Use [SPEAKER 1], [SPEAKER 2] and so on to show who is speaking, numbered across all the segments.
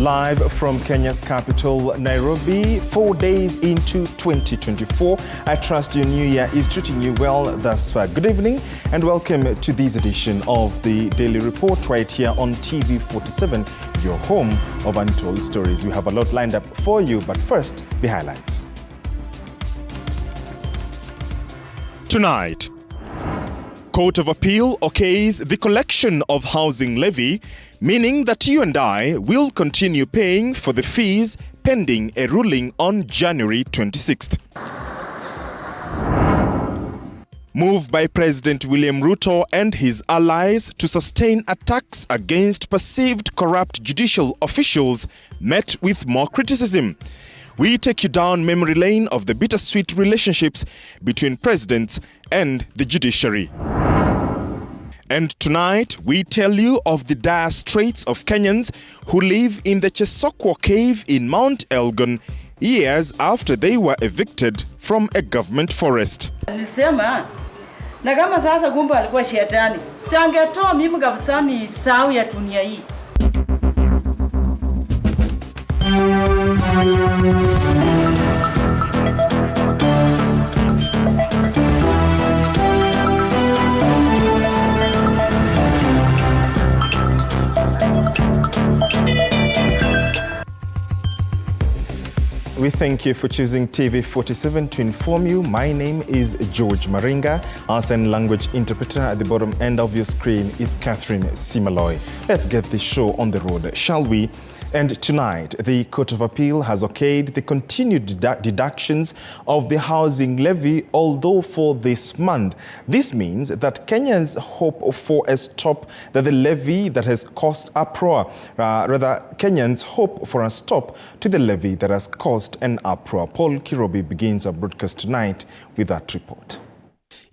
[SPEAKER 1] Live from Kenya's capital, Nairobi, 4 days into 2024. I trust your new year is treating you well thus far. Good evening and welcome to this edition of the Daily Report right here on TV47, your home of untold stories. We have a lot lined up for you, but first, the highlights. Tonight, Court of Appeal okays the collection of housing levy, meaning that you and I will continue paying for the fees pending a ruling on January 26th. Move by President William Ruto and his allies to sustain attacks against perceived corrupt judicial officials met with more criticism. We take you down memory lane of the bittersweet relationships between presidents and the judiciary. And tonight, we tell you of the dire straits of Kenyans who live in the Chesokwa cave in Mount Elgon years after they were evicted from a government forest.
[SPEAKER 2] Nilisema, na kama sasa gumba alikuwa shetani, si angetoa mimi kabisa ni sawa ya dunia hii.
[SPEAKER 1] We thank you for choosing TV47 to inform you. My name is George Maringa. Our sign language interpreter at the bottom end of your screen is Catherine Simaloy. Let's get this show on the road, shall we? And tonight, the Court of Appeal has okayed the continued deductions of the housing levy, although for this month. This means that Kenyans hope for a stop that the levy that has caused uproar. Kenyans hope for a stop to the levy that has caused an uproar. Paul Kirobi begins our broadcast tonight with that report.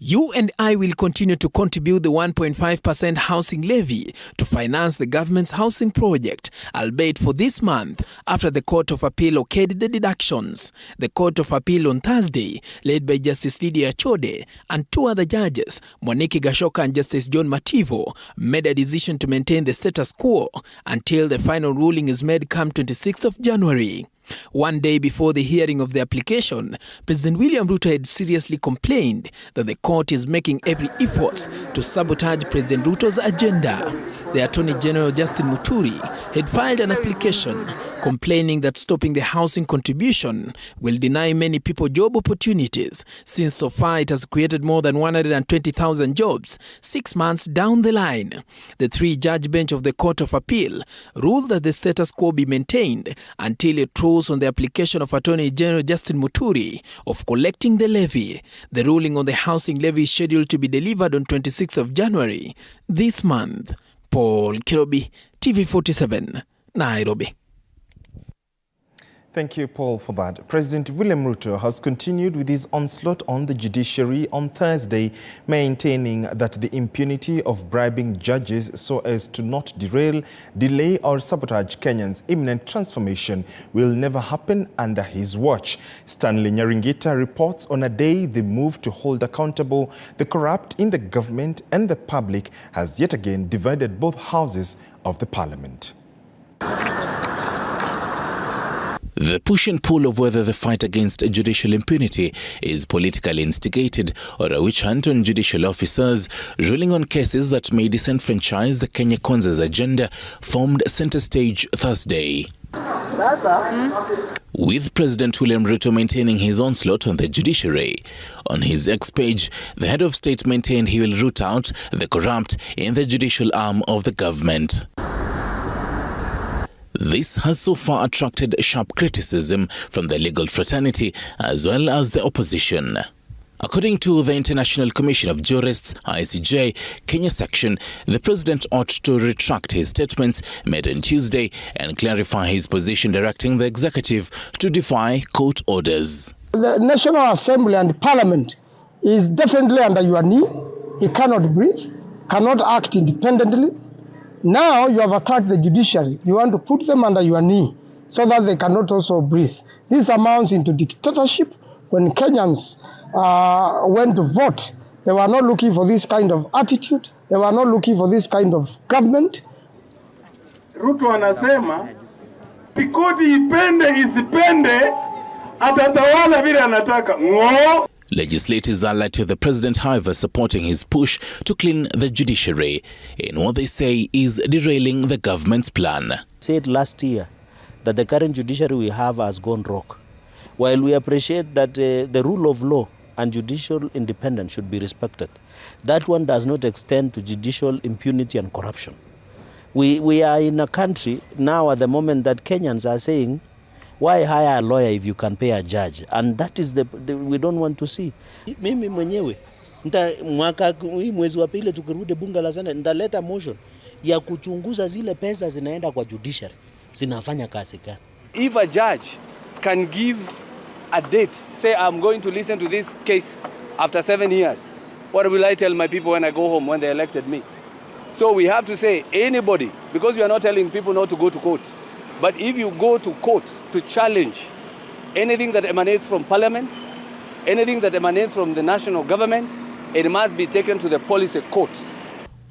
[SPEAKER 3] You and I will continue to contribute the 1.5% housing levy to finance the government's housing project, albeit for this month, after the Court of Appeal okayed the deductions. The Court of Appeal on Thursday, led by Justice Lydia Chode and two other judges, Mwaniki Gashoka and Justice John Mativo, made a decision to maintain the status quo until the final ruling is made come 26th of January. One day before the hearing of the application, President William Ruto had seriously complained that the court is making every effort to sabotage President Ruto's agenda. The Attorney General Justin Muturi had filed an application complaining that stopping the housing contribution will deny many people job opportunities, since so far it has created more than 120,000 jobs 6 months down the line. The three-judge bench of the Court of Appeal ruled that the status quo be maintained until it rules on the application of Attorney General Justin Muturi of collecting the levy. The ruling on the housing levy is scheduled to be delivered on 26th of January this month. Paul Kirobi, TV47, Nairobi.
[SPEAKER 1] Thank you, Paul, for that. President William Ruto has continued with his onslaught on the judiciary on Thursday, maintaining that the impunity of bribing judges so as to not derail, delay or sabotage Kenyans' imminent transformation will never happen under his watch. Stanley Nyaringita reports on a day the move to hold accountable the corrupt in the government and the public has yet again divided both houses of the parliament.
[SPEAKER 4] The push and pull of whether the fight against judicial impunity is politically instigated or a witch hunt on judicial officers ruling on cases that may disenfranchise the Kenya Kwanza's agenda formed center stage Thursday. With President William Ruto maintaining his onslaught on the judiciary. On his X page, the head of state maintained he will root out the corrupt in the judicial arm of the government. This has so far attracted sharp criticism from the legal fraternity as well as the opposition. According to the International Commission of Jurists, ICJ, Kenya section, the president ought to retract his statements made on Tuesday and clarify his position directing the executive to defy court orders.
[SPEAKER 5] The National Assembly and Parliament is definitely under your knee. It cannot breathe, cannot act independently. Now you have attacked the judiciary. You want to put them under your knee so that they cannot also breathe. This amounts into dictatorship. When Kenyans went to vote, they were not looking for this kind of attitude. They were not looking for this kind of government.
[SPEAKER 6] Ruto anasema Tikoti ipende isipende, atatawala vile anataka. Ngo.
[SPEAKER 4] Legislators allied to the president, however, supporting his push to clean the judiciary in what they say is derailing the government's plan.
[SPEAKER 7] Said last year that the current judiciary we have has gone rogue. While we appreciate that the rule of law and judicial independence should be respected, that one does not extend to judicial impunity and corruption. We are in a country now at the moment that Kenyans are saying, why hire a lawyer if you can pay a judge? And that is the we don't want to see. Mimi mwenyewe mwaka hii mwezi wa pili tukirudi bunge la Senate nitaleta motion ya kuchunguza zile pesa zinaenda kwa judiciary zinafanya kazi gani.
[SPEAKER 8] If a judge can give a date, say I'm going to listen to this case after 7 years, what will I tell my people when I go home when they elected me? So we have to say anybody, because we are not telling people not to go to court. But if you go to court to challenge anything that emanates from parliament, anything that emanates from the national government, it must be taken to the policy court.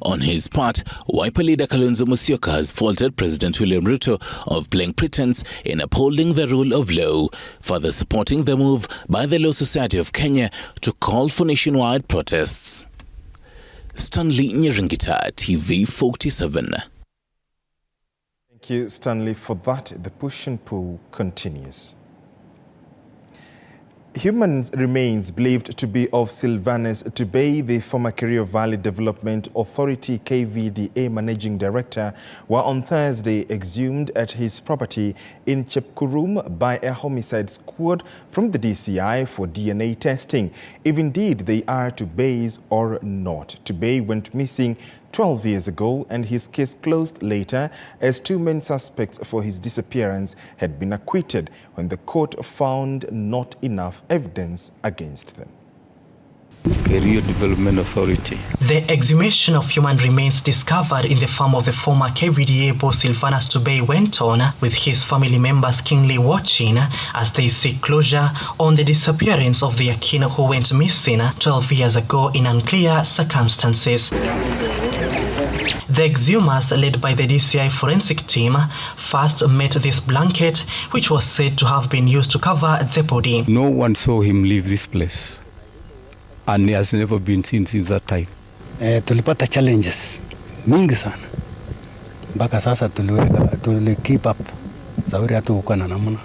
[SPEAKER 4] On his part, Wiper leader Kalonzo Musyoka has faulted President William Ruto of playing pretense in upholding the rule of law, further supporting the move by the Law Society of Kenya to call for nationwide protests. Stanley Nyerengita, TV47.
[SPEAKER 1] Thank you, Stanley, for that. The push and pull continues. Human remains believed to be of Sylvanus Tubey, the former Kerio Valley Development Authority KVDA Managing Director, were on Thursday exhumed at his property in Chepkurum by a homicide squad from the DCI for DNA testing. If indeed they are Tubey's or not. Tubey went missing 12 years ago, and his case closed later as two main suspects for his disappearance had been acquitted when the court found not enough evidence against them.
[SPEAKER 9] Kerio Development Authority.
[SPEAKER 10] The exhumation of human remains discovered in the farm of the former KVDA boss Sylvanus Tubey went on, with his family members keenly watching as they seek closure on the disappearance of their kin who went missing 12 years ago in unclear circumstances. The exhumers, led by the DCI forensic team, first met this blanket, which was said to have been used to cover the body.
[SPEAKER 9] No one saw him leave this place, and he has never been seen since that time.
[SPEAKER 11] Tulipata challenges mingi sana mpaka sasa tuli keep up.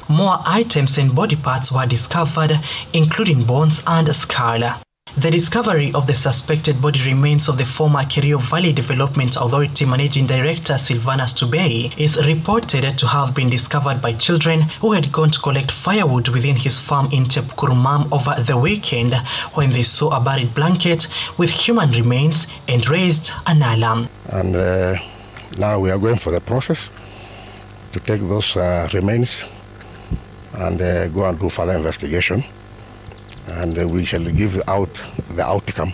[SPEAKER 10] More items and body parts were discovered, including bones and skull. The discovery of the suspected body remains of the former Kerio Valley Development Authority Managing Director Sylvanus Tubey is reported to have been discovered by children who had gone to collect firewood within his farm in Chepkurumam over the weekend when they saw a buried blanket with human remains and raised an alarm.
[SPEAKER 12] And now we are going for the process to take those remains and go and do further investigation. And we shall give out the outcome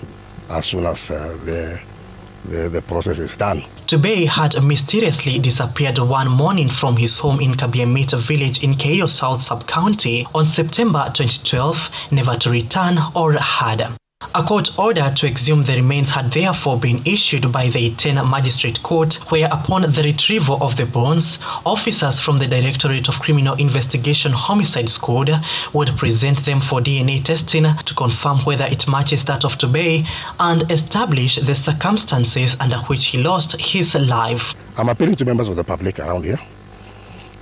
[SPEAKER 12] as soon as the process is done.
[SPEAKER 10] Tubey had mysteriously disappeared one morning from his home in Kabiamit village in Keio South Sub-County on September 2012, never to return or heard. A court order to exhume the remains had therefore been issued by the Iten Magistrate Court, where upon the retrieval of the bones, officers from the Directorate of Criminal Investigation Homicide Squad would present them for DNA testing to confirm whether it matches that of Tubey and establish the circumstances under which he lost his life.
[SPEAKER 12] I'm appealing to members of the public around here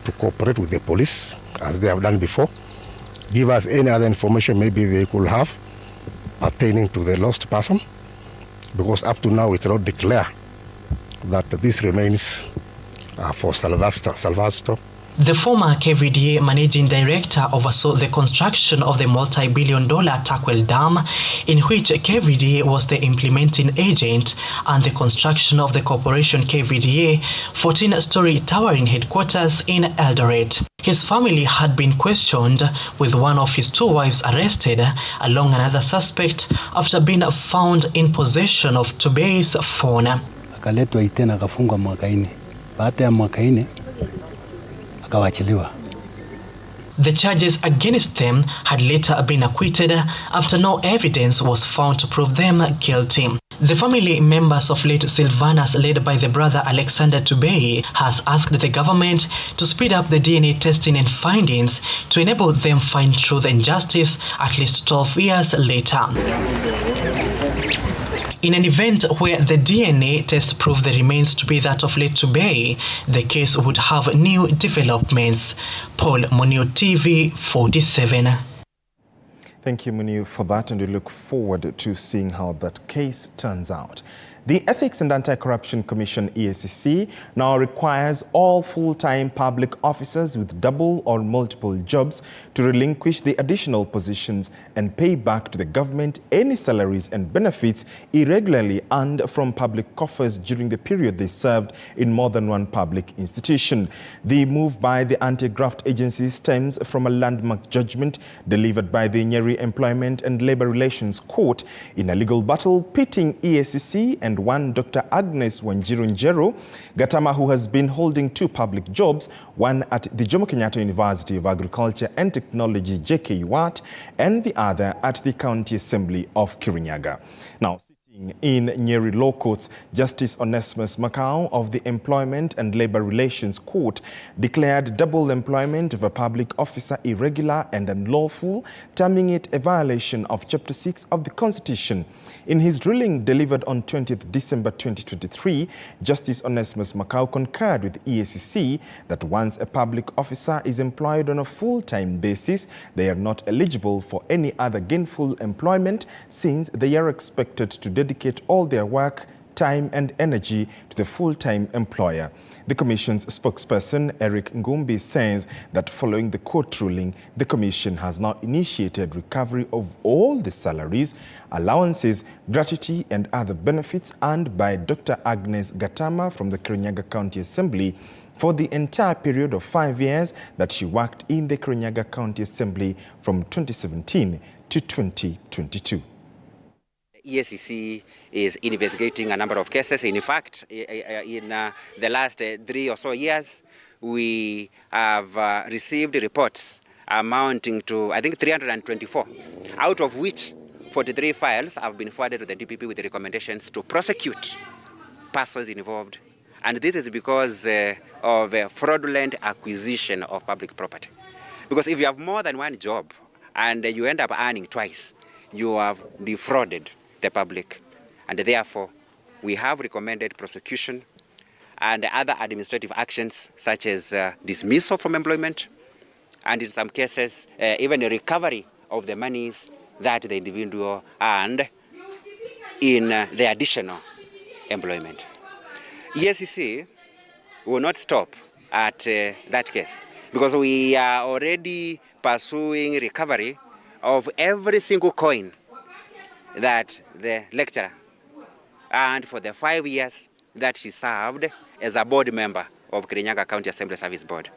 [SPEAKER 12] to cooperate with the police as they have done before. Give us any other information maybe they could have pertaining to the lost person, because up to now we cannot declare that these remains are for Sylvanus.
[SPEAKER 10] The former KVDA Managing Director oversaw the construction of the multi-billion-dollar Takwel Dam, in which KVDA was the implementing agent, and the construction of the corporation KVDA 14-story towering headquarters in Eldoret. His family had been questioned, with one of his two wives arrested, along another suspect, after being found in possession of Tubey's phone.
[SPEAKER 11] Akaletwa Iten akafungwa mwaka 4. Baada ya mwaka 4 akawachiliwa.
[SPEAKER 10] The charges against them had later been acquitted after no evidence was found to prove them guilty. The family members of late Sylvanus, led by the brother Alexander Tubei, has asked the government to speed up the DNA testing and findings to enable them find truth and justice at least 12 years later. In an event where the DNA test proved the remains to be that of late Tubei, the case would have new developments. Paul Munio, TV47.
[SPEAKER 1] Thank you, Muniu, for that, and we look forward to seeing how that case turns out. The Ethics and Anti-Corruption Commission, EACC, now requires all full-time public officers with double or multiple jobs to relinquish the additional positions and pay back to the government any salaries and benefits irregularly earned from public coffers during the period they served in more than one public institution. The move by the anti-graft agency stems from a landmark judgment delivered by the Nyeri Employment and Labor Relations Court in a legal battle pitting EACC and one Dr. Agnes Wanjiru Gatama, who has been holding two public jobs, one at the Jomo Kenyatta University of Agriculture and Technology, JKUAT, and the other at the County Assembly of Kirinyaga. Now, in Nyeri Law Courts, Justice Onesimus Makau of the Employment and Labor Relations Court declared double employment of a public officer irregular and unlawful, terming it a violation of Chapter 6 of the Constitution. In his ruling delivered on 20th December 2023, Justice Onesimus Makau concurred with EACC that once a public officer is employed on a full-time basis, they are not eligible for any other gainful employment since they are expected to dedicate all their work, time and energy to the full-time employer. The Commission's spokesperson, Eric Ngumbi, says that following the court ruling, the Commission has now initiated recovery of all the salaries, allowances, gratuity and other benefits earned by Dr. Agnes Gatama from the Kirinyaga County Assembly for the entire period of 5 years that she worked in the Kirinyaga County Assembly from 2017 to 2022.
[SPEAKER 13] EACC is investigating a number of cases. In fact, in the last 3 or so years, we have received reports amounting to, I think, 324, out of which 43 files have been forwarded to the DPP with the recommendations to prosecute persons involved. And this is because of fraudulent acquisition of public property. Because if you have more than one job and you end up earning twice, you have defrauded the public, and therefore we have recommended prosecution and other administrative actions such as dismissal from employment, and in some cases even a recovery of the monies that the individual earned in the additional employment. EACC will not stop at that case, because we are already pursuing recovery of every single coin that the lecturer earned for the 5 years that she served as a board member of Kirinyaga County Assembly Service Board.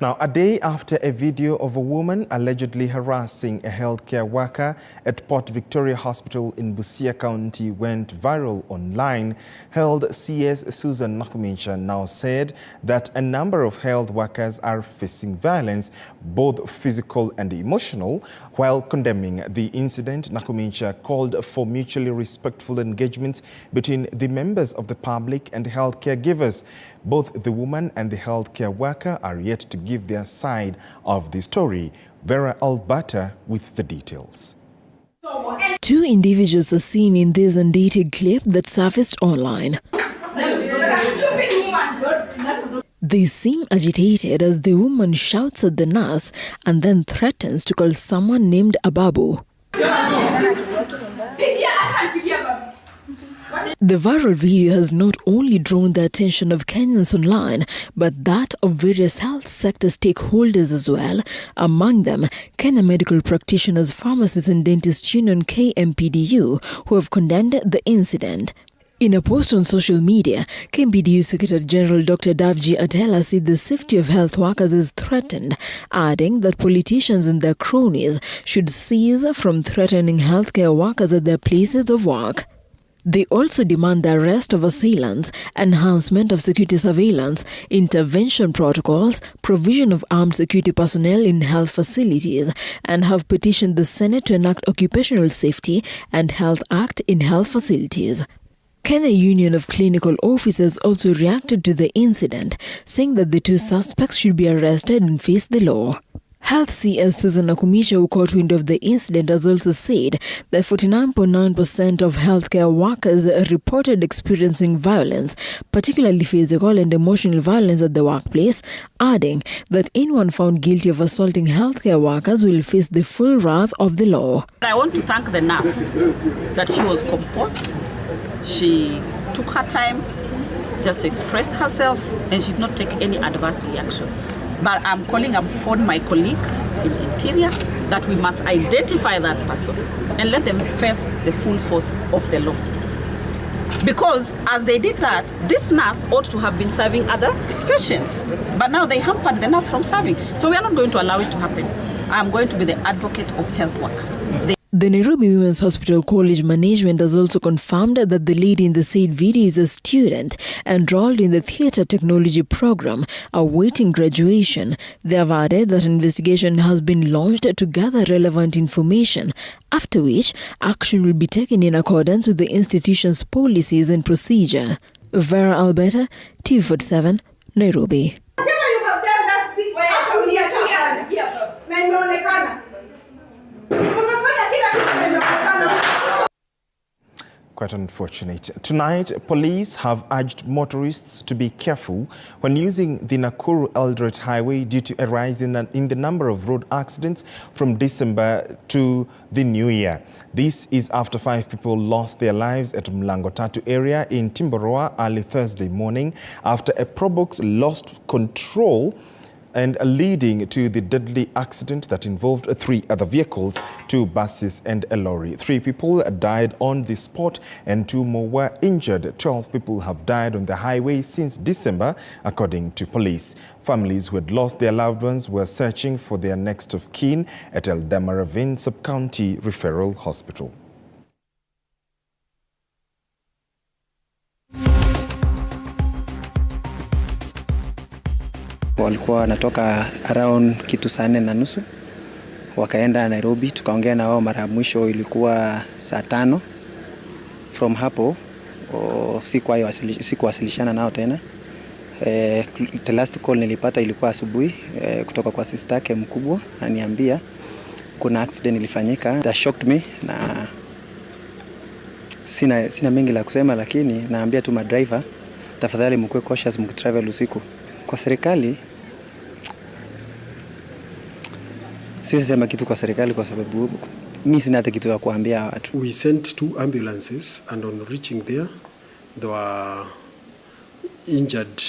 [SPEAKER 1] Now, a day after a video of a woman allegedly harassing a healthcare worker at Port Victoria Hospital in Busia County went viral online, Health CS Susan Nakumincha now said that a number of health workers are facing violence, both physical and emotional. While condemning the incident, Nakumincha called for mutually respectful engagements between the members of the public and healthcare givers. Both the woman and the healthcare worker are yet to give their side of the story. Vera Alberta with the details.
[SPEAKER 14] Two individuals are seen in this undated clip that surfaced online. They seem agitated as the woman shouts at the nurse and then threatens to call someone named Ababu. The viral video has not only drawn the attention of Kenyans online, but that of various health sector stakeholders as well, among them Kenya Medical Practitioners, Pharmacists and Dentists Union KMPDU, who have condemned the incident. In a post on social media, KMPDU Secretary General Dr. Davji Atela said the safety of health workers is threatened, adding that politicians and their cronies should cease from threatening healthcare workers at their places of work. They also demand the arrest of assailants, enhancement of security surveillance, intervention protocols, provision of armed security personnel in health facilities, and have petitioned the Senate to enact Occupational Safety and Health Act in health facilities. Kenya Union of Clinical Officers also reacted to the incident, saying that the 2 suspects should be arrested and face the law. Health CS Susan Akumisha, who caught wind of the incident, has also said that 49.9% of healthcare workers reported experiencing violence, particularly physical and emotional violence at the workplace, adding that anyone found guilty of assaulting healthcare workers will face the full wrath of the law.
[SPEAKER 15] I want to thank the nurse that she was composed. She took her time, just expressed herself, and she did not take any adverse reaction. But I'm calling upon my colleague in Interior that we must identify that person and let them face the full force of the law. Because as they did that, this nurse ought to have been serving other patients. But now they hampered the nurse from serving. So we are not going to allow it to happen. I'm going to be the advocate of health workers.
[SPEAKER 14] The Nairobi Women's Hospital College management has also confirmed that the lady in the said video is a student enrolled in the theatre technology program awaiting graduation. They have added that an investigation has been launched to gather relevant information, after which action will be taken in accordance with the institution's policies and procedure. Vera Alberta, TV47, Nairobi.
[SPEAKER 1] Quite unfortunate. Tonight, police have urged motorists to be careful when using the Nakuru-Eldoret highway due to a rise in the number of road accidents from December to the New Year. This is after 5 people lost their lives at Mlango Tatu area in Timboroa early Thursday morning after a probox lost control and leading to the deadly accident that involved 3 other vehicles, 2 buses and a lorry. 3 people died on the spot and 2 more were injured. 12 people have died on the highway since December, according to police. Families who had lost their loved ones were searching for their next of kin at Eldama Sub-County Referral Hospital.
[SPEAKER 16] Walikuwa wanatoka around kitu saa 4:30 wakaenda Nairobi, tukaongea na wao mara mwisho ilikuwa saa 5. From hapo sikuwasilishana nao tena. The last call nilipata ilikuwa asubuhi kutoka kwa sister yake mkubwa, ananiambia kuna accident ilifanyika. That shocked me na sina mengi la kusema, lakini naambia tu madriver tafadhali mkuwe cautious mkitravel usiku. Kwa serikali siwezi sema kitu kwa serikali kwa sababu mimi sina hata kitu ya kuambia watu.
[SPEAKER 17] We sent 2 ambulances and on reaching there were injured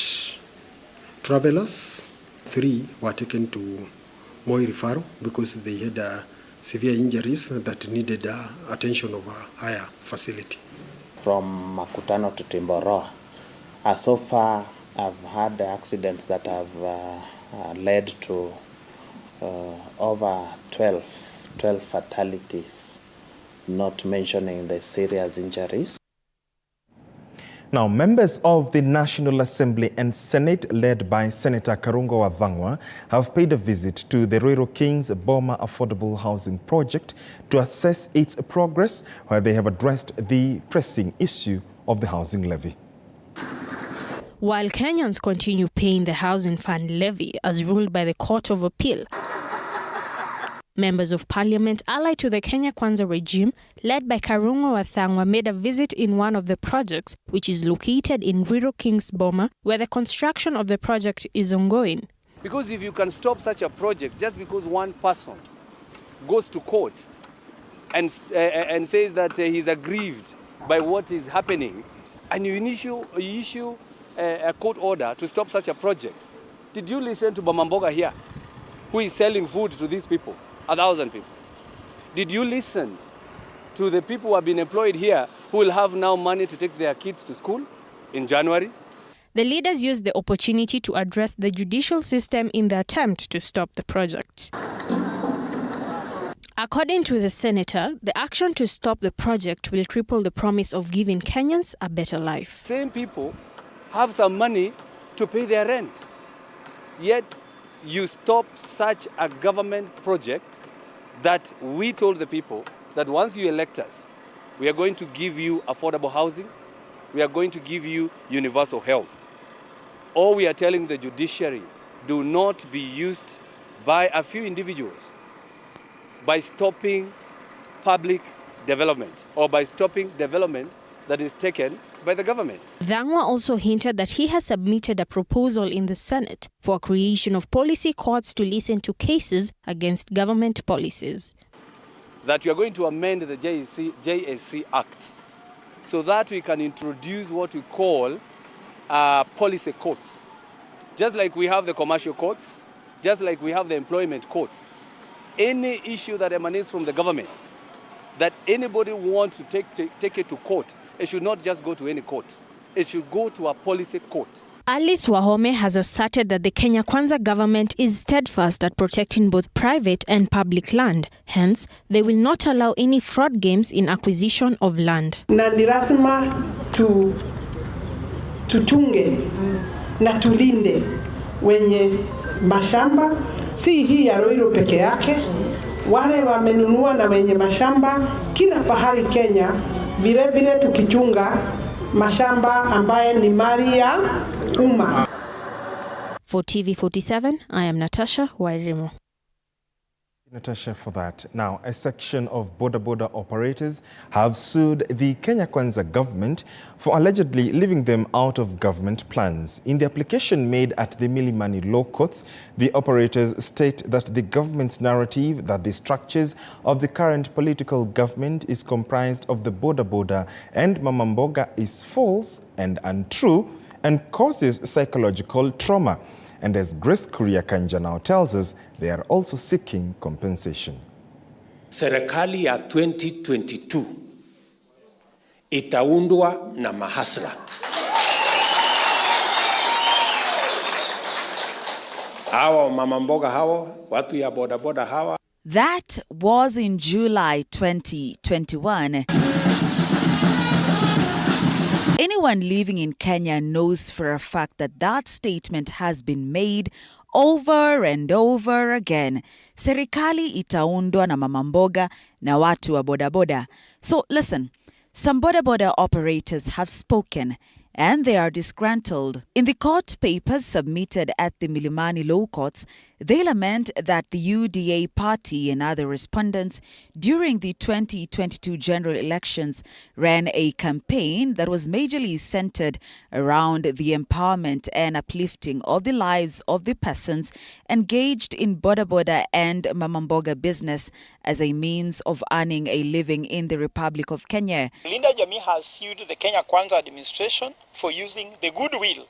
[SPEAKER 17] travelers. 3 were taken to Moi referral because they had severe injuries that needed attention of a higher facility.
[SPEAKER 18] From Makutano to Timboroa, so far I've had accidents that have led to over 12 fatalities, not mentioning the serious injuries.
[SPEAKER 1] Now, members of the National Assembly and Senate, led by Senator Karungo Wavangwa, have paid a visit to the Ruiru Kings Boma Affordable Housing Project to assess its progress, where they have addressed the pressing issue of the housing levy.
[SPEAKER 19] While Kenyans continue paying the housing fund levy as ruled by the Court of Appeal, members of parliament allied to the Kenya Kwanza regime, led by Karungo Wavangwa, made a visit in one of the projects, which is located in Ruiru Kings Boma, where the construction of the project is ongoing.
[SPEAKER 8] Because if you can stop such a project just because one person goes to court and says that he's aggrieved by what is happening, and you issue a court order to stop such a project. Did you listen to Bamamboga here, who is selling food to these people, 1,000 people? Did you listen to the people who have been employed here, who will have now money to take their kids to school in January?
[SPEAKER 19] The leaders used the opportunity to address the judicial system in the attempt to stop the project. According to the senator, the action to stop the project will cripple the promise of giving Kenyans a better life.
[SPEAKER 8] Same people have some money to pay their rent, yet you stop such a government project that we told the people that once you elect us, we are going to give you affordable housing, we are going to give you universal health. Or we are telling the judiciary, do not be used by a few individuals by stopping public development or by stopping development that is taken by the government.
[SPEAKER 19] Thangwa also hinted that he has submitted a proposal in the Senate for creation of policy courts to listen to cases against government policies.
[SPEAKER 8] That we are going to amend the JSC Act so that we can introduce what we call policy courts. Just like we have the commercial courts, just like we have the employment courts. Any issue that emanates from the government, that anybody wants to take it to court, it should not just go to any court. It should go to a policy court.
[SPEAKER 19] Alice Wahome has asserted that the Kenya Kwanza government is steadfast at protecting both private and public land. Hence, they will not allow any fraud games in acquisition of land.
[SPEAKER 20] Na ni lazima tuchunge na tulinde wenye mashamba, si hii ya Ruiru peke yake, wale wamenunua na wenye mashamba kila pahali Kenya, vile vile tukichunga mashamba ambaye ni mali ya umma.
[SPEAKER 19] For TV47, I am Natasha Wairimo.
[SPEAKER 1] Natasha, for that. Now, a section of Boda Boda operators have sued the Kenya Kwanza government for allegedly leaving them out of government plans. In the application made at the Milimani Law Courts, the operators state that the government's narrative that the structures of the current political government is comprised of the Boda Boda and Mamamboga is false and untrue and causes psychological trauma. And as Grace Kuria Kanja now tells us, they are also seeking compensation.
[SPEAKER 21] Serikali ya 2022 itaundwa na mahasla. Hawa mama mboga hawa, watu ya boda boda hawa.
[SPEAKER 22] That was in July 2021. Anyone living in Kenya knows for a fact that that statement has been made over and over again. Serikali itaundwa na mamamboga na watu wa boda boda. So listen, some boda boda operators have spoken and they are disgruntled. In the court papers submitted at the Milimani Law Courts, they lament that the UDA party and other respondents during the 2022 general elections ran a campaign that was majorly centered around the empowerment and uplifting of the lives of the persons engaged in Boda Boda and Mamamboga business as a means of earning a living in the Republic of Kenya.
[SPEAKER 23] Linda Jamii has sued the Kenya Kwanza administration for using the goodwill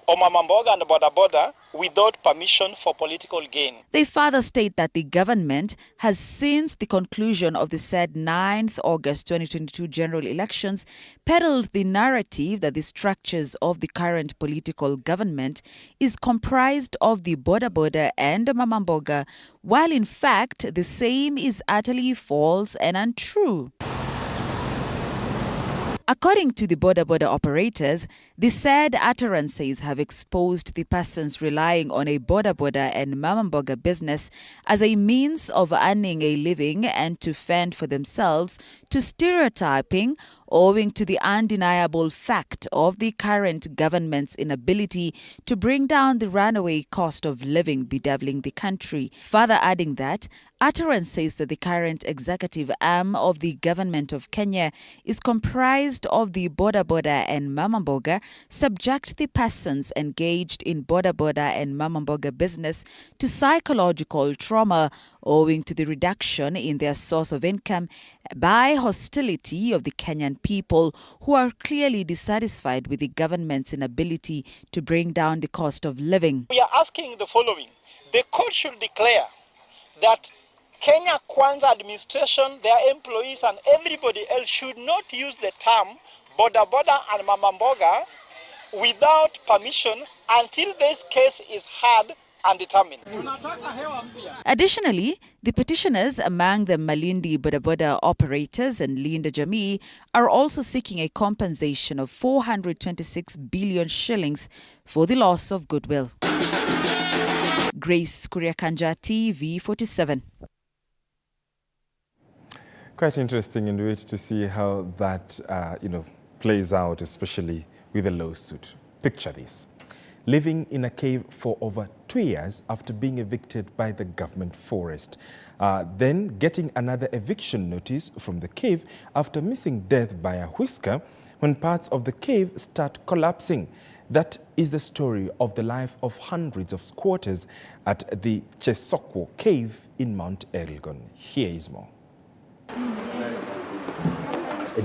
[SPEAKER 23] of Mamamboga and Boda Boda without permission for political gain.
[SPEAKER 22] They further state that the government has, since the conclusion of the said 9th August 2022 general elections, peddled the narrative that the structures of the current political government is comprised of the Boda Boda and Mamamboga, while in fact the same is utterly false and untrue. According to the Boda Boda operators, the said utterances have exposed the persons relying on a Boda Boda and Mamamboga business as a means of earning a living and to fend for themselves to stereotyping owing to the undeniable fact of the current government's inability to bring down the runaway cost of living bedeviling the country. Further adding that utterances that the current executive arm of the government of Kenya is comprised of the Boda Boda and Mamamboga subject the persons engaged in Boda Boda and Mamamboga business to psychological trauma owing to the reduction in their source of income by hostility of the Kenyan people who are clearly dissatisfied with the government's inability to bring down the cost of living.
[SPEAKER 23] We are asking the following. The court should declare that Kenya Kwanza administration, their employees and everybody else should not use the term Boda Boda and Mamamboga without permission until this case is heard undetermined.
[SPEAKER 22] Additionally, the petitioners, among them Malindi Boda Boda operators and Linda Jamii, are also seeking a compensation of 426 billion shillings for the loss of goodwill. Grace Kuriakanja, TV47.
[SPEAKER 1] Quite interesting indeed to see how that plays out, especially with a lawsuit. Picture this. Living in a cave for over 2 years after being evicted by the government forest. Then getting another eviction notice from the cave after missing death by a whisker when parts of the cave start collapsing. That is the story of the life of hundreds of squatters at the Chesokwo cave in Mount Elgon. Here is more.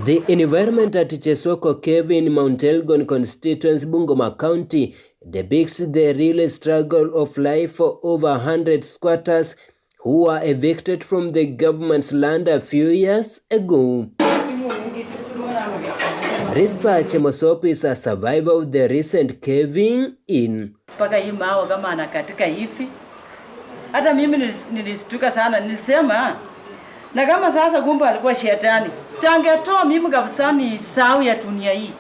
[SPEAKER 2] The environment at Chesokwo cave in Mount Elgon constituency, Bungoma County, depicts the real struggle of life for over 100 squatters who were evicted from the government's land a few years ago. Rispa Chemosop is a survivor of the recent caving in.
[SPEAKER 3] Paka hii mawe kama anakatika hivi. Hata mimi nilistuka sana, nilisema na kama sasa kumbe alikuwa shetani. Si angetoa mimi kabisa ni sawa ya dunia hii.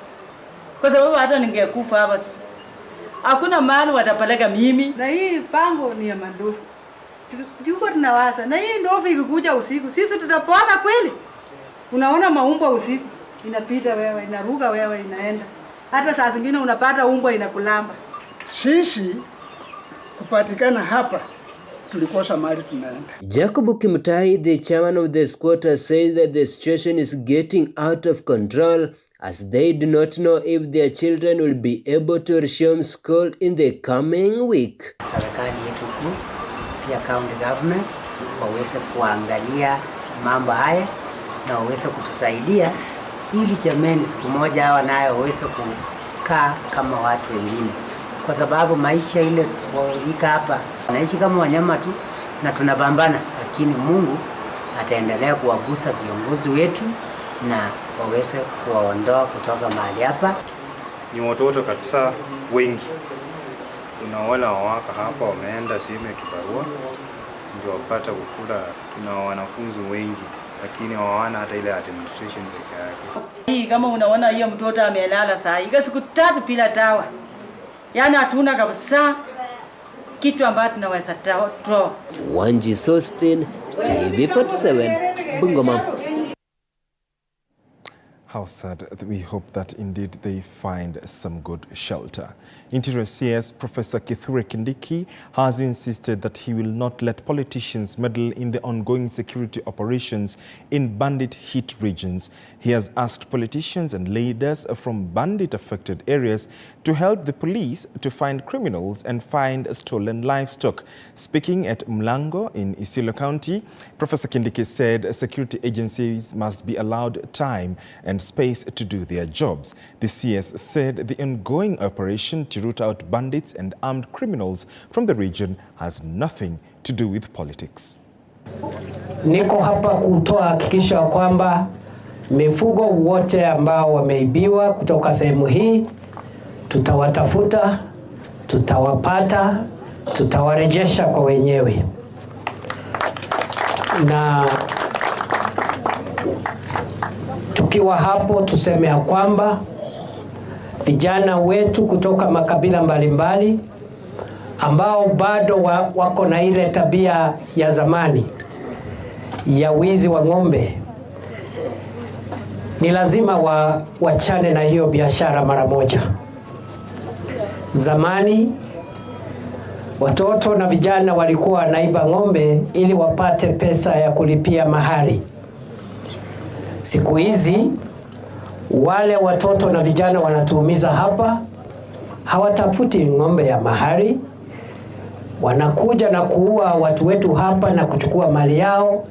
[SPEAKER 3] Kwa sababu hata ningekufa hapa. Hakuna mahali watapeleka mimi.
[SPEAKER 5] Na hii pango ni ya mandovu. Tuko tunawaza. Na hii ndovu ikikuja usiku, sisi tutapona kweli? Unaona maumbwa usiku, inapita wewe, inaruka wewe, inaenda. Hata saa zingine unapata umbwa inakulamba.
[SPEAKER 24] Sisi kupatikana hapa tulikosa mahali tunaenda.
[SPEAKER 2] Jacob Kimtai, the chairman of the squatters, says that the situation is getting out of control as they do not know if their children will be able to resume school in the coming week.
[SPEAKER 25] Serikali yetu kuu, pia county government, waweze kuangalia mambo haya na waweze kutusaidia ili jameni siku moja hawa nayo waweze kukaa kama watu wengine. Kwa sababu maisha ile wika hapa naishi kama wanyama tu na tunapambana, lakini Mungu ataendelea kuwagusa viongozi wetu na waweze kuwaondoa kutoka mahali hapa.
[SPEAKER 26] Ni watoto kabisa wengi. Unaona wawaka hapa wameenda sehemu ya kibarua ndio wapata kukula. Tuna wanafunzi wengi lakini hawana hata ile administration peke yake.
[SPEAKER 3] Hii kama unaona hiyo mtoto amelala saa hii siku 3 bila dawa. Yaani hatuna kabisa kitu ambacho tunaweza toa.
[SPEAKER 2] Wanji Sostin, TV47, Bungoma.
[SPEAKER 1] How sad. We hope that indeed they find some good shelter. Interior CS Professor Kithure Kindiki has insisted that he will not let politicians meddle in the ongoing security operations in bandit-hit regions. He has asked politicians and leaders from bandit-affected areas to help the police to find criminals and find stolen livestock. Speaking at Mlango in Isiolo County, Professor Kindiki said security agencies must be allowed time and space to do their jobs. The CS said the ongoing operation to root out bandits and armed criminals from the region has nothing to do with politics.
[SPEAKER 27] Niko hapa kutoa hakikisho kwamba mifugo wote ambao wameibiwa kutoka sehemu hii tutawatafuta, tutawapata, tutawarejesha kwa wenyewe. Na tukiwa hapo tuseme ya kwamba vijana wetu kutoka makabila mbalimbali ambao bado wako na ile tabia ya zamani ya wizi wa ng'ombe, ni lazima wachane na hiyo biashara mara moja. Zamani watoto na vijana walikuwa wanaiba ng'ombe ili wapate pesa ya kulipia mahari. Siku hizi wale watoto na vijana wanatuumiza hapa, hawatafuti ng'ombe ya mahari, wanakuja na kuua watu wetu hapa na kuchukua mali yao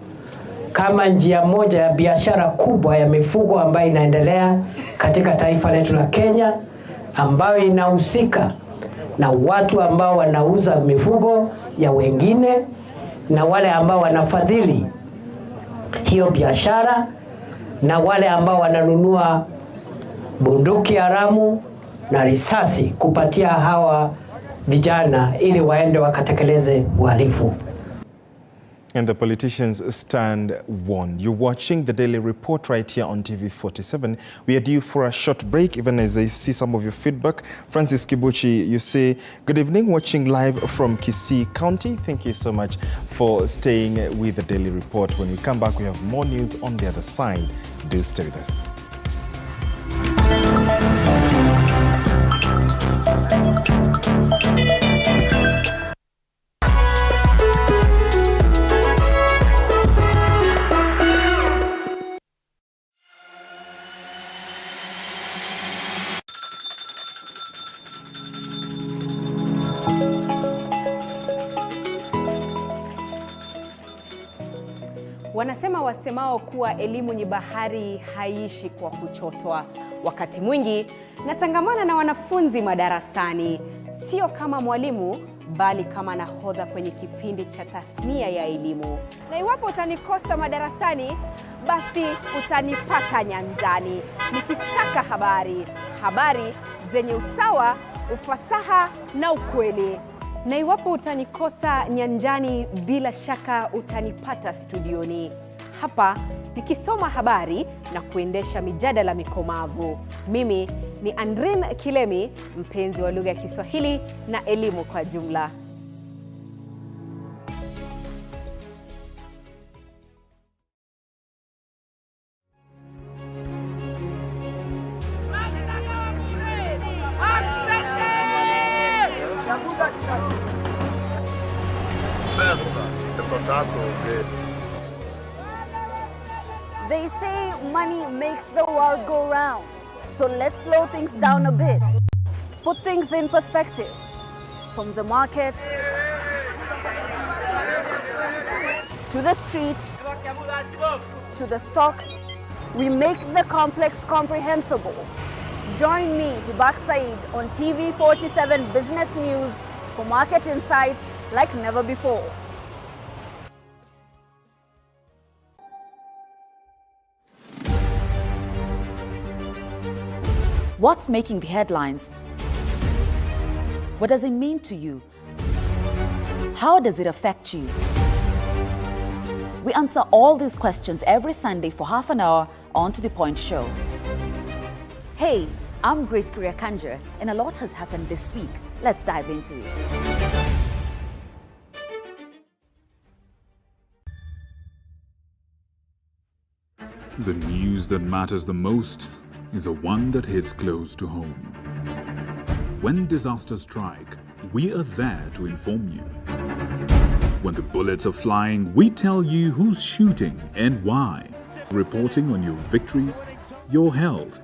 [SPEAKER 27] kama njia moja ya biashara kubwa ya mifugo ambayo inaendelea katika taifa letu la Kenya, ambayo inahusika na watu ambao wanauza mifugo ya wengine na wale ambao wanafadhili hiyo biashara na wale ambao wananunua bunduki haramu na risasi kupatia hawa vijana ili waende wakatekeleze uhalifu.
[SPEAKER 1] And the politicians stand warned. You're watching the Daily Report right here on TV47. We are due for a short break, even as I see some of your feedback. Francis Kibuchi, you say, good evening, watching live from Kisii County. Thank you so much for staying with the Daily Report. When we come back, we have more news on the other side. Do stay with us.
[SPEAKER 4] Wanasema wasemao kuwa elimu ni bahari haishi kwa kuchotwa. Wakati mwingi natangamana na wanafunzi madarasani, sio kama mwalimu bali kama nahodha kwenye kipindi cha tasnia ya elimu. Na iwapo utanikosa madarasani, basi utanipata nyanjani nikisaka habari zenye usawa, ufasaha na ukweli. Na iwapo utanikosa nyanjani, bila shaka utanipata studioni hapa nikisoma habari na kuendesha mijadala mikomavu. Mimi ni Andrin Kilemi, mpenzi wa lugha ya Kiswahili na elimu kwa jumla.
[SPEAKER 6] They say money makes the world go round. So let's slow things down a bit. Put things in perspective. From the markets to the streets to the stocks, we make the complex comprehensible. Join me, Hibak Said, on TV47 Business News for market insights like never before.
[SPEAKER 22] What's making the headlines? What does it mean to you? How does it affect you? We answer all these questions every Sunday for half an hour on To The Point Show. Hey, I'm Grace Kuriakanja, and a lot has happened this week. Let's dive into it.
[SPEAKER 7] The news that matters the most is the one that hits close to home. When disasters strike, we are there to inform you. When the bullets are flying, we tell you who's shooting and why. Reporting on your victories, your health,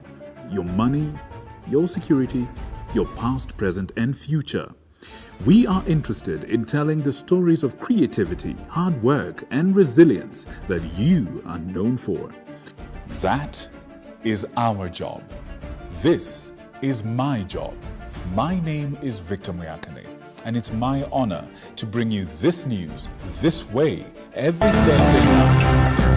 [SPEAKER 7] your money, your security, your past, present, and future. We are interested in telling the stories of creativity, hard work, and resilience that you are known for.
[SPEAKER 9] That is our job. This is my job. My name is Victor Muyakane, and it's my honor to bring you this news this way every Thursday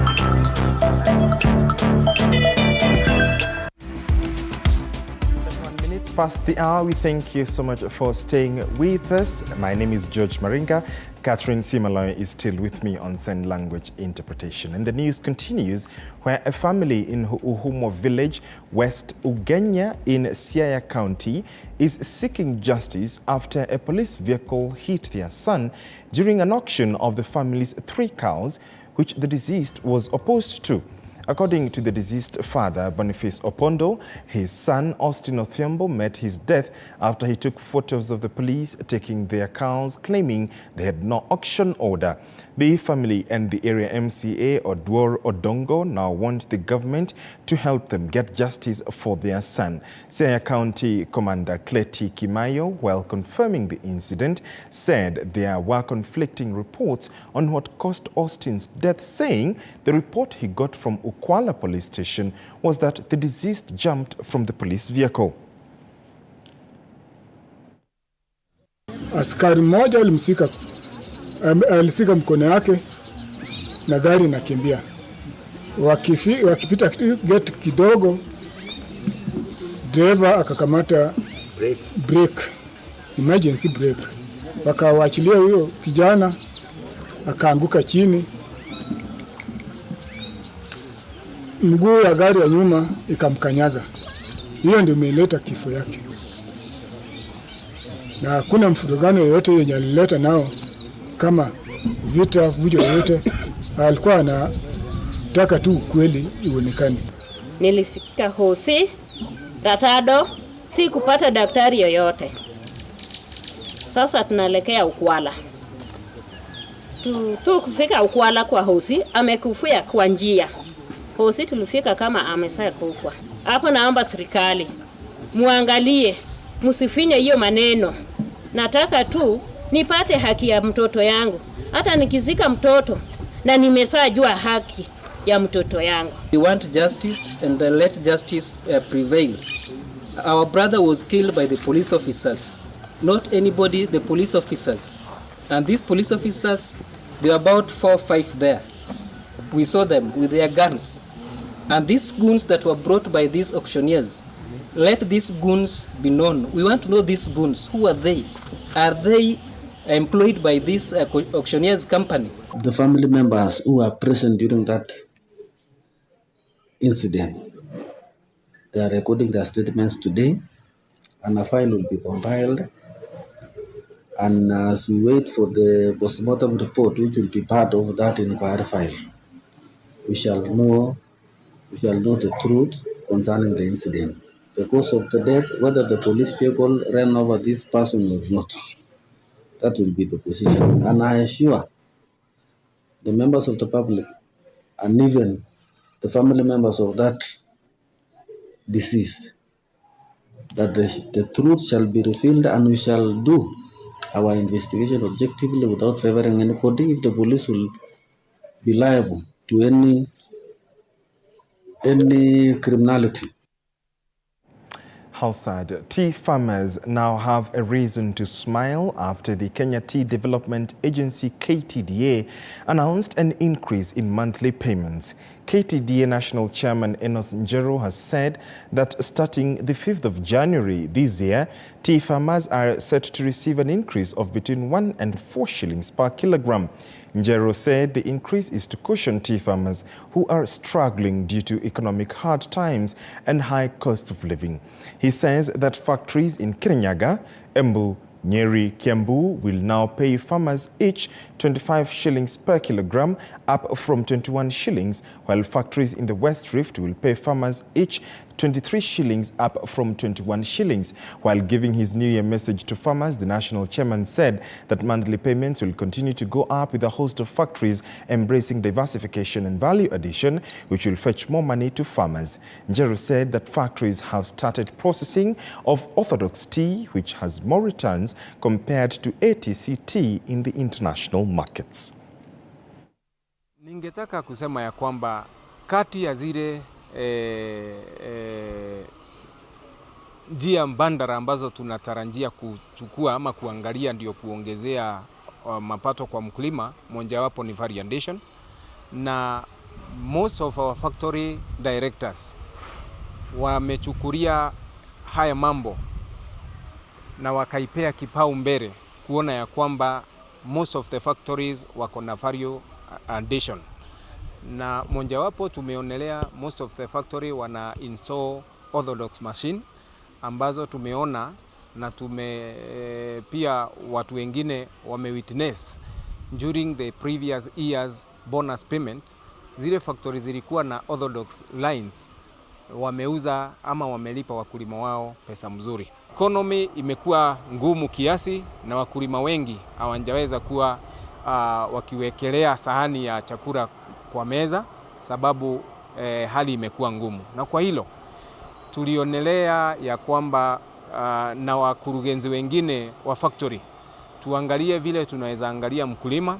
[SPEAKER 1] Minutes past the hour. We thank you so much for staying with us. My name is George Maringa. Catherine Simaloy is still with me on sign language interpretation. And the news continues where a family in Uhumo village, West Ugenya in Siaya County is seeking justice after a police vehicle hit their son during an auction of the family's 3 cows, which the deceased was opposed to. According to the deceased father, Boniface Opondo, his son, Austin Othiambo, met his death after he took photos of the police taking their cows, claiming they had no auction order. The family and the area MCA, Odwor Odongo, now want the government to help them get justice for their son. Siaya County Commander Cleti Kimayo, while confirming the incident, said there were conflicting reports on what caused Austin's death, saying the report he got from Kuala police station was that the deceased jumped from the police vehicle.
[SPEAKER 24] Askari mmoja alisika mkono yake na gari inakimbia. Wakipita gate kidogo, driver akakamata brake emergency brake. Wakawaachilia huyo kijana akaanguka chini. Mguu ya gari ya nyuma ikamkanyaga. Hiyo ndio imeleta kifo yake. Na hakuna mfurugano yoyote yenye alileta nao kama vita vujo yoyote. Alikuwa anataka tu ukweli uonekane.
[SPEAKER 10] Nilifika hosi Ratado, si kupata daktari yoyote. Sasa tunaelekea Ukwala. Tu kufika Ukwala kwa hosi, amekufia kwa njia. Hosi tulifika kama amesha kufa. Hapo naomba serikali muangalie, msifinye hiyo maneno. Nataka tu nipate haki ya mtoto yangu. Hata nikizika mtoto na nimesajua haki ya mtoto yangu.
[SPEAKER 11] We want justice and let justice prevail. Our brother was killed by the police officers. Not anybody, the police officers. And these police officers, there are about 4 or 5 there. We saw them with their guns. And these goons that were brought by these auctioneers, let these goons be known. We want to know these goons. Who are they? Are they employed by this auctioneers company?
[SPEAKER 12] The family members who are present during that incident, they are recording their statements today, and a file will be compiled. And as we wait for the postmortem report, which will be part of that inquiry file, we shall know the truth concerning the incident. The cause of the death, whether the police vehicle ran over this person or not, that will be the position. And I assure the members of the public and even the family members of that deceased that the truth shall be revealed, and we shall do our investigation objectively without favoring anybody. If the police will be liable to any criminality.
[SPEAKER 1] How sad. Tea farmers now have a reason to smile after the Kenya Tea Development Agency KTDA announced an increase in monthly payments. KTDA National Chairman Enos Njero has said that starting the 5th of January this year, tea farmers are set to receive an increase of between 1 and 4 shillings per kilogram. Njero said the increase is to cushion tea farmers who are struggling due to economic hard times and high cost of living. He says that factories in Kirinyaga, Embu, Nyeri, Kiambu will now pay farmers each 25 shillings per kilogram, up from 21 shillings, while factories in the West Rift will pay farmers each 23 shillings, up from 21 shillings. While giving his New Year message to farmers, the national chairman said that monthly payments will continue to go up with a host of factories embracing diversification and value addition, which will fetch more money to farmers. Njero said that factories have started processing of orthodox tea, which has more returns compared to ATC tea in the international markets.
[SPEAKER 13] Ningetaka kusema ya kwamba kati ya zile njia mbadala ambazo tunatarajia kuchukua ama kuangalia ndio kuongezea mapato kwa mkulima, mojawapo ni variation, na most of our factory directors wamechukulia haya mambo na wakaipea kipaumbele kuona ya kwamba most of the factories wako na value addition. Na mojawapo tumeonelea most of the factory wana install orthodox machine ambazo tumeona na pia watu wengine witness during the previous years bonus payment. Zile factories zilikuwa na orthodox lines, wameuza ama wamelipa wakulima wao pesa mzuri. Economy imekuwa ngumu kiasi na wakulima wengi hawajaweza kuwa wakiwekelea sahani ya chakula kwa meza, sababu hali imekuwa ngumu. Na kwa hilo tulionelea ya kwamba na wakurugenzi wengine wa factory tuangalie vile tunaweza angalia mkulima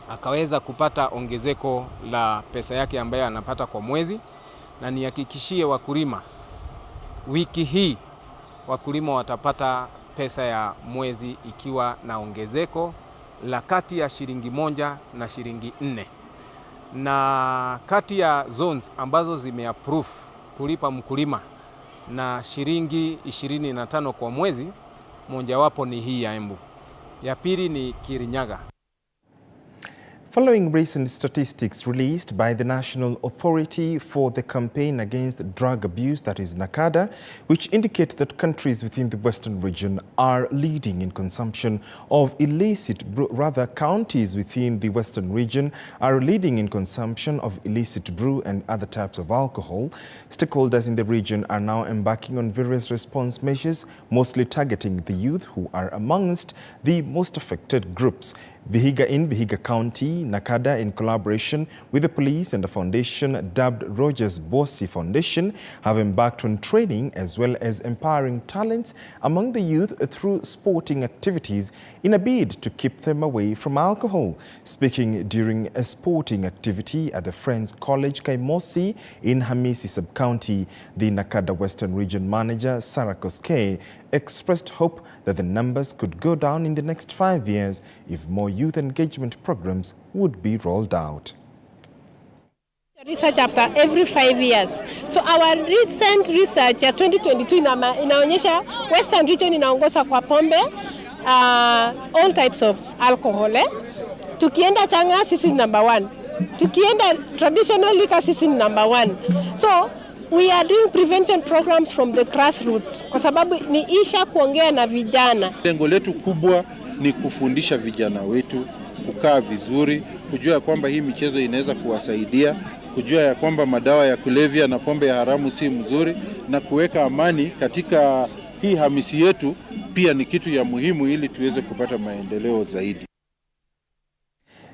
[SPEAKER 13] akaweza kupata ongezeko la pesa yake ambayo anapata kwa mwezi, na nihakikishie wakulima wiki hii wakulima watapata pesa ya mwezi ikiwa na ongezeko la kati ya shilingi 1 na shilingi 4. Na kati ya zones ambazo zimeapprove kulipa mkulima na shilingi 25 kwa mwezi, mojawapo ni hii ya Embu. Ya pili ni Kirinyaga.
[SPEAKER 1] Following recent statistics released by the National Authority for the Campaign Against Drug Abuse, that is NACADA, which indicate that countries within the Western region are leading in consumption of illicit, rather counties within the Western region are leading in consumption of illicit brew and other types of alcohol, stakeholders in the region are now embarking on various response measures, mostly targeting the youth who are amongst the most affected groups. Vihiga County, NACADA, in collaboration with the police and a foundation dubbed Rogers Bossi Foundation, have embarked on training as well as empowering talents among the youth through sporting activities in a bid to keep them away from alcohol. Speaking during a sporting activity at the Friends College Kaimosi in Hamisi Sub-County, the NACADA Western Region Manager, Sarah Koskei, expressed hope that the numbers could go down in the next 5 years if more youth engagement programs would be rolled out.
[SPEAKER 8] Research after every 5 years. So our recent research ya 2022 inaonyesha Western region inaongoza kwa pombe, all types of alcohol. Tukienda changa sisi number 1. Tukienda traditional liquor sisi number 1. So we are doing prevention programs from the grassroots kwa sababu ni isha kuongea na vijana.
[SPEAKER 14] Lengo letu kubwa ni kufundisha vijana wetu kukaa vizuri, kujua ya kwamba hii michezo inaweza kuwasaidia, kujua ya kwamba madawa ya kulevya na pombe ya haramu si mzuri, na kuweka amani katika hii Hamisi yetu pia ni kitu ya muhimu ili tuweze kupata maendeleo zaidi.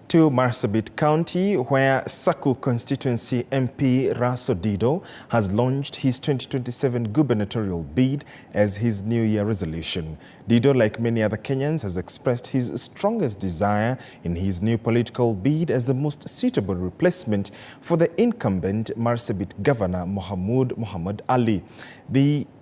[SPEAKER 1] To Marsabit County, where Saku constituency MP Raso Dido has launched his 2027 gubernatorial bid as his New Year resolution. Dido, like many other Kenyans, has expressed his strongest desire in his new political bid as the most suitable replacement for the incumbent Marsabit Governor Mohamud Ali.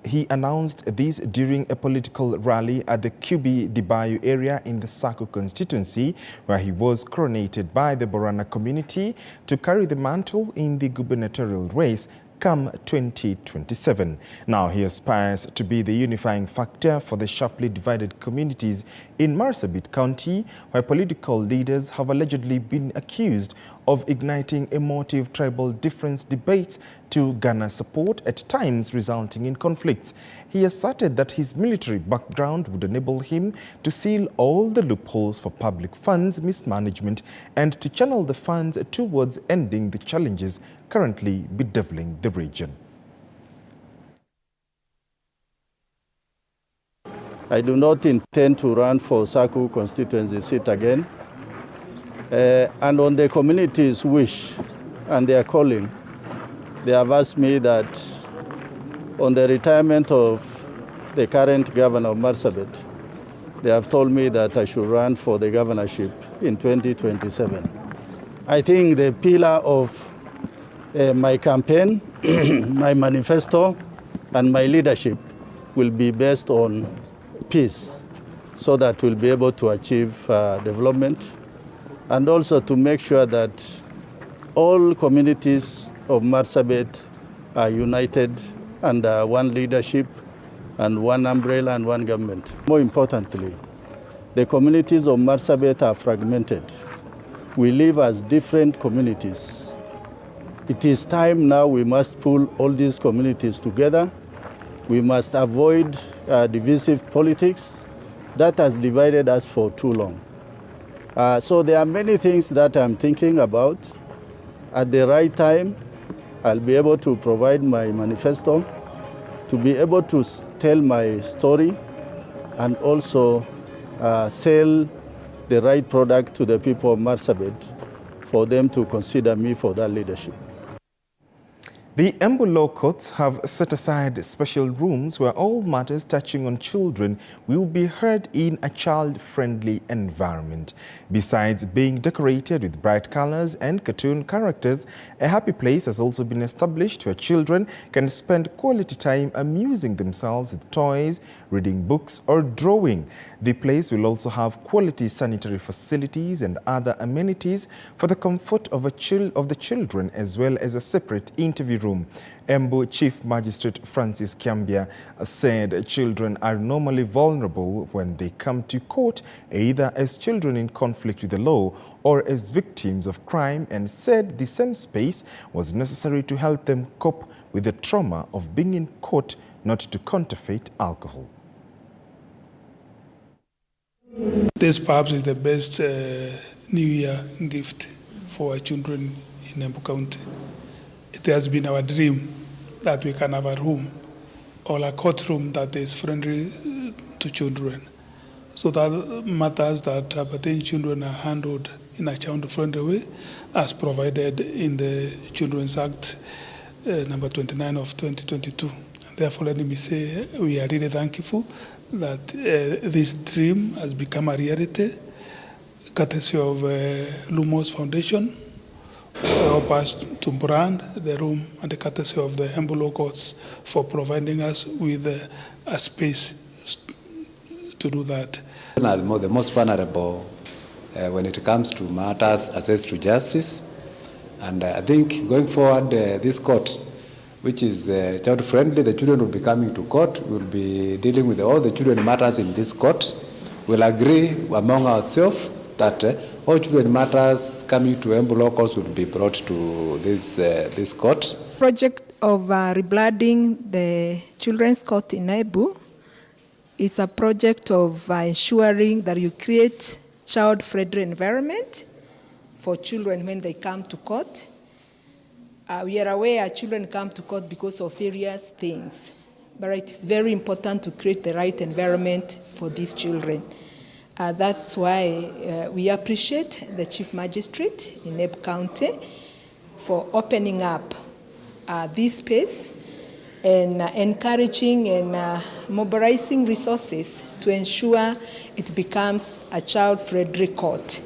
[SPEAKER 1] He announced this during a political rally at the QB Dibayu area in the Saku constituency, where he was coronated by the Borana community to carry the mantle in the gubernatorial race come 2027. Now he aspires to be the unifying factor for the sharply divided communities in Marsabit County, where political leaders have allegedly been accused of igniting emotive tribal difference debates to garner support, at times resulting in conflicts. He asserted that his military background would enable him to seal all the loopholes for public funds mismanagement and to channel the funds towards ending the challenges currently bedeviling the region.
[SPEAKER 15] I do not intend to run for Saku constituency seat again. And on the community's wish and their calling, they have asked me that on the retirement of the current governor of Marsabit, they have told me that I should run for the governorship in 2027. I think the pillar of my campaign, my manifesto, and my leadership will be based on peace, so that we'll be able to achieve development, and also to make sure that all communities of Marsabit are united under one leadership and one umbrella and one government. More importantly, the communities of Marsabit are fragmented. We live as different communities. It is time now we must pull all these communities together. We must avoid divisive politics that has divided us for too long. So there are many things that I'm thinking about. At the right time, I'll be able to provide my manifesto, to be able to tell my story, and also sell the right product to the people of Marsabit for them to consider me for that leadership.
[SPEAKER 1] The Embu law courts have set aside special rooms where all matters touching on children will be heard in a child-friendly environment. Besides being decorated with bright colors and cartoon characters, a happy place has also been established where children can spend quality time amusing themselves with toys, reading books, or drawing. The place will also have quality sanitary facilities and other amenities for the comfort of the children, as well as a separate interview room. Embu Chief Magistrate Francis Kiambia said children are normally vulnerable when they come to court, either as children in conflict with the law or as victims of crime, and said the same space was necessary to help them cope with the trauma of being in court not to counterfeit alcohol.
[SPEAKER 24] This perhaps is the best New Year gift for our children in Embu County. It has been our dream that we can have a room or a courtroom that is friendly to children. So that matters that pertaining children are handled in a child-friendly way as provided in the Children's Act number 29 of 2022. Therefore, let me say we are really thankful that this dream has become a reality, courtesy of Lumos Foundation, help us to brand the room, and the courtesy of the Embu Law Courts for providing us with a space to do that.
[SPEAKER 16] The most vulnerable when it comes to matters access to justice, and I think going forward this court, which is child-friendly, the children will be coming to court, we'll be dealing with all the children matters in this court. We'll agree among ourselves that all children matters coming to Embu Law Courts will be brought to this court.
[SPEAKER 17] Project of reblooding the Children's Court in Embu is a project of ensuring that you create child-friendly environment for children when they come to court. We are aware children come to court because of various things, but it is very important to create the right environment for these children. That's why we appreciate the Chief Magistrate in Embu County for opening up this space and encouraging and mobilizing resources to ensure it becomes a child-friendly court.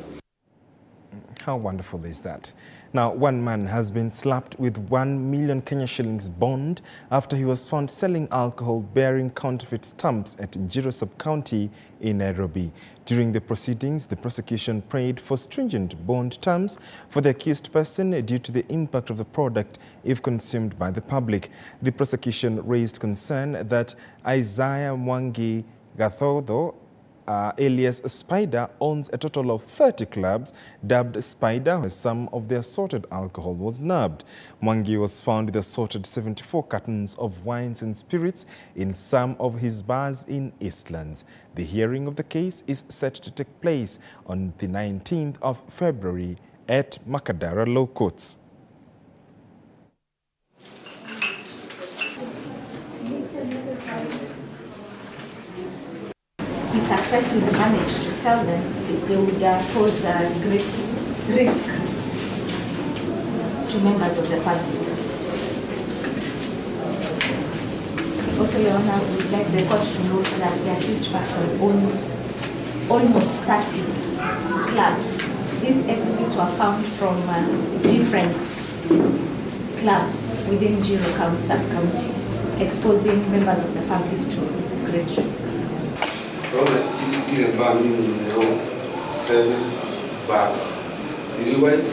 [SPEAKER 1] How wonderful is that? Now, one man has been slapped with 1 million Kenya shillings bond after he was found selling alcohol bearing counterfeit stamps at Njiro Sub-County in Nairobi. During the proceedings, the prosecution prayed for stringent bond terms for the accused person due to the impact of the product if consumed by the public. The prosecution raised concern that Isaiah Mwangi Gathodho alias Spider owns a total of 30 clubs dubbed Spider, where some of the assorted alcohol was nabbed. Mwangi was found with assorted 74 cartons of wines and spirits in some of his bars in Eastlands. The hearing of the case is set to take place on the 19th of February at Makadara Law Courts.
[SPEAKER 18] He successfully managed to sell them, they would pose a great risk to members of the public. Also, Your Honor, we would like the court to note that the accused person owns almost 30 clubs. These exhibits were found from different clubs within Njiro County, Sub-County, exposing members of the public to great risk.
[SPEAKER 19] Zile bar mimi nimeo 7 bars. Otherwise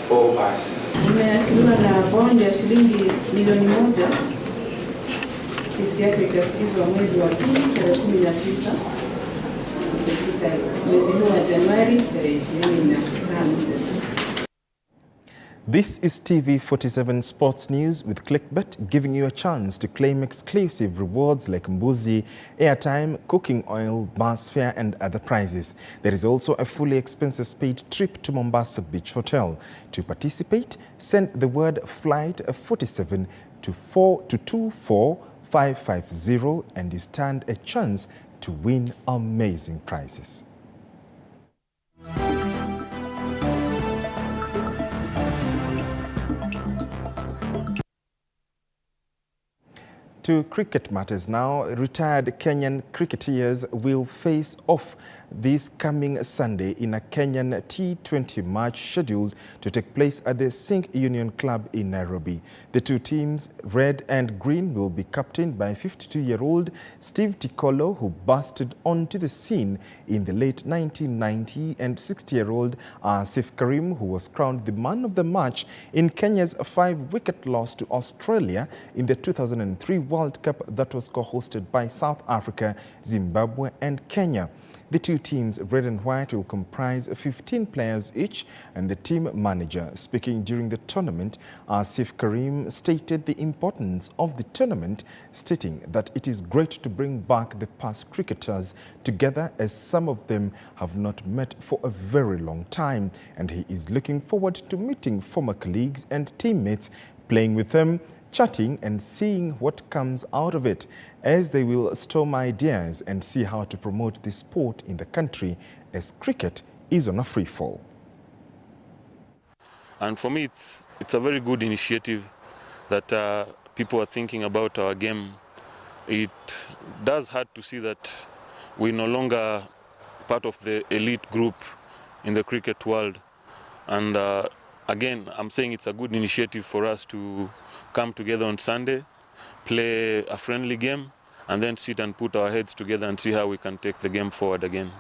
[SPEAKER 19] 4 bars.
[SPEAKER 18] Imeachiliwa na bond ya shilingi milioni 1. Kesi yake itasikizwa mwezi wa 2 tarehe 19 mwezi wa Januari tarehe 25.
[SPEAKER 1] This is TV47 Sports News with ClickBet, giving you a chance to claim exclusive rewards like mbuzi, airtime, cooking oil, bus fare and other prizes. There is also a fully expenses-paid trip to Mombasa Beach Hotel. To participate, send the word Flight 47 to 24550 and you stand a chance to win amazing prizes. To cricket matters now. Retired Kenyan cricketers will face off this coming Sunday in a Kenyan T20 match scheduled to take place at the Sink Union Club in Nairobi. The two teams, red and green, will be captained by 52-year-old Steve Tikolo, who busted onto the scene in the late 1990s, and 60-year-old Asif Karim, who was crowned the man of the match in Kenya's 5-wicket loss to Australia in the 2003 World Cup that was co-hosted by South Africa, Zimbabwe and Kenya. The two teams, red and white, will comprise 15 players each, and the team manager, speaking during the tournament, Asif Karim, stated the importance of the tournament, stating that it is great to bring back the past cricketers together, as some of them have not met for a very long time, and he is looking forward to meeting former colleagues and teammates, playing with them, chatting and seeing what comes out of it, as they will storm ideas and see how to promote the sport in the country, as cricket is on a free fall.
[SPEAKER 3] And for me, it's a very good initiative that people are thinking about our game. It does hurt to see that we're no longer part of the elite group in the cricket world. And again, I'm saying it's a good initiative for us to come together on Sunday, play a friendly game, and then sit and put our heads together and see how we can take the game forward again.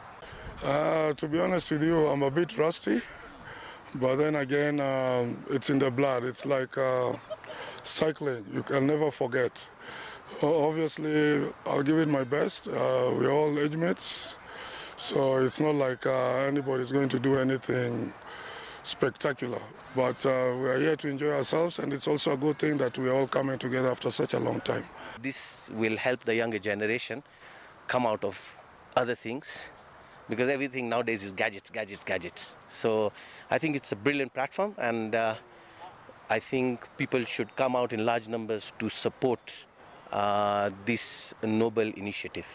[SPEAKER 5] To be honest with you, I'm a bit rusty, but then again, it's in the blood. It's like cycling. You can never forget. Obviously, I'll give it my best. We're all age mates, so it's not like anybody's going to do anything spectacular, but we are here to enjoy ourselves, and it's also a good thing that we are all coming together after such a long time.
[SPEAKER 20] This will help the younger generation come out of other things, because everything nowadays is gadgets, gadgets, gadgets. So I think it's a brilliant platform, and I think people should come out in large numbers to support this noble initiative.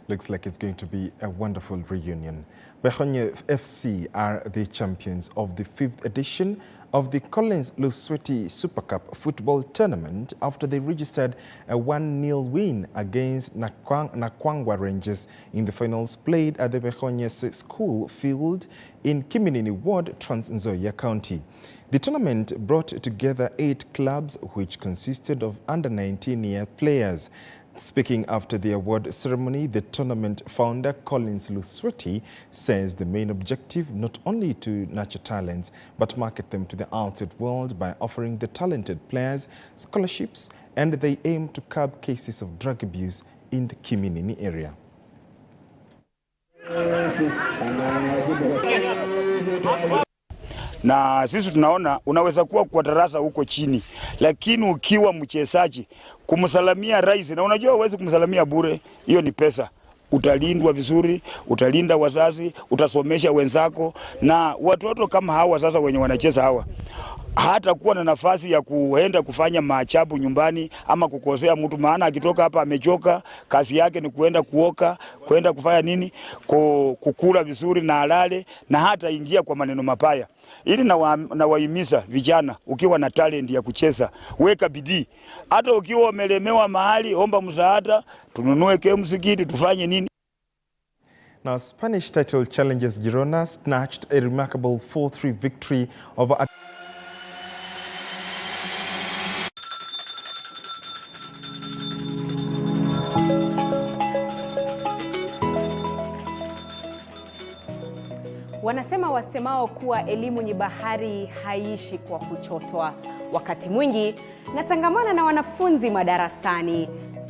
[SPEAKER 1] Looks like it's going to be a wonderful reunion. Behonye FC are the champions of the 5th edition of the Collins Lusweti Super Cup football tournament after they registered a 1-0 win against Nakwangwa Rangers in the finals played at the Behonye School Field in Kiminini Ward, Trans Nzoia County. The tournament brought together 8 clubs, which consisted of under 19-year players. Speaking after the award ceremony, the tournament founder Collins Lusweti says the main objective not only to nurture talents but market them to the outside world by offering the talented players scholarships, and they aim to curb cases of drug abuse in the Kiminini area.
[SPEAKER 21] Na sisi tunaona unaweza kuwa kwa darasa huko chini, lakini ukiwa mchezaji kumsalamia rais, na unajua huwezi kumsalamia bure, hiyo ni pesa. Utalindwa vizuri, utalinda wazazi, utasomesha wenzako, na watoto kama hawa sasa wenye wanacheza hawa hata kuwa na nafasi ya kuenda kufanya maajabu nyumbani ama kukosea mtu, maana akitoka hapa amechoka, kazi yake ni kuenda kuoka, kuenda kufanya nini, kukula vizuri na halale, na hata ingia kwa maneno mapaya. Ili na wahimiza vijana, ukiwa na talent ya kucheza, weka bidii. Hata ukiwa umelemewa mahali, omba msaada, tununue msikiti, tufanye nini.
[SPEAKER 1] Now, Spanish title challengers Girona snatched a remarkable 4-3 victory over
[SPEAKER 4] Wanasema wasemao kuwa elimu ni bahari haiishi kwa kuchotwa. Wakati mwingi natangamana na wanafunzi madarasani,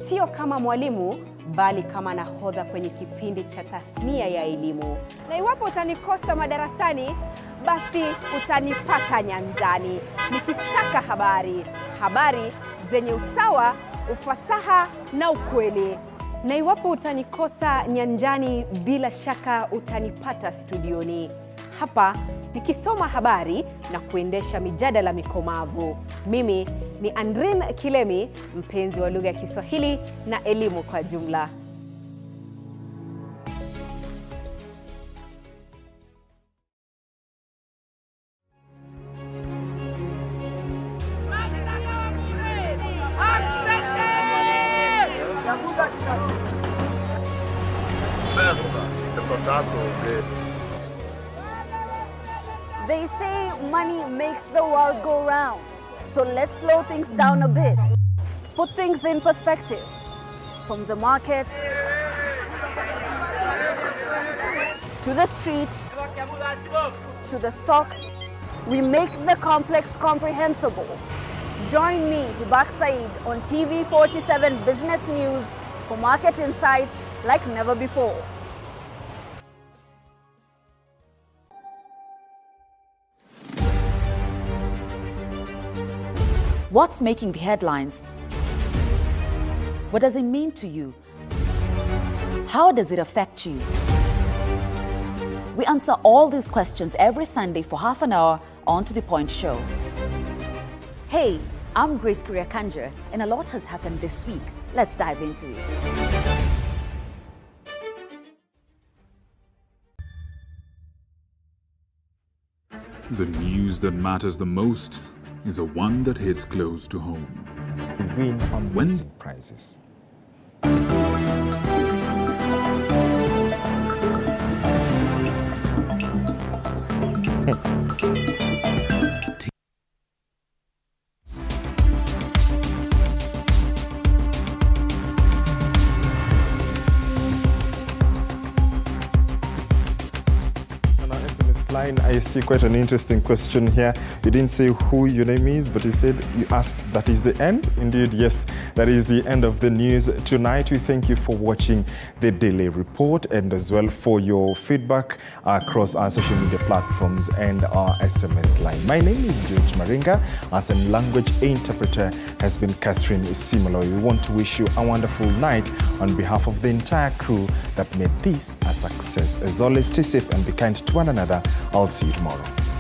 [SPEAKER 4] sio kama mwalimu bali kama nahodha kwenye kipindi cha tasnia ya elimu. Na iwapo utanikosa madarasani, basi utanipata nyanjani nikisaka habari zenye usawa, ufasaha na ukweli. Na iwapo utanikosa nyanjani, bila shaka utanipata studioni, hapa nikisoma habari na kuendesha mijadala mikomavu. Mimi ni Andrin Kilemi, mpenzi wa lugha ya Kiswahili na elimu kwa jumla.
[SPEAKER 23] Best.
[SPEAKER 2] They say money makes the world go round. So let's slow things down a bit. Put things in perspective. From the markets to the streets to the stocks, we make the complex comprehensible. Join me, Hibak Said, on TV47 Business News for market insights like never before.
[SPEAKER 6] What's making the headlines? What does it mean to you? How does it affect you? We answer all these questions every Sunday for half an hour on To The Point show. Hey, I'm Grace Cherangany, and a lot has happened this week. Let's dive into it.
[SPEAKER 7] The news that matters the most is the one that hits close to home.
[SPEAKER 1] Win amazing prizes. Line, I see quite an interesting question here. You didn't say who your name is, but you said you asked that is the end. Indeed, yes, that is the end of the news tonight. We thank you for watching the Daily Report and as well for your feedback across our social media platforms and our SMS line. My name is George Maringa. As a language interpreter has been Catherine Simaloy. We want to wish you a wonderful night on behalf of the entire crew that made this a success. As always, stay safe and be kind to one another. I'll see you tomorrow.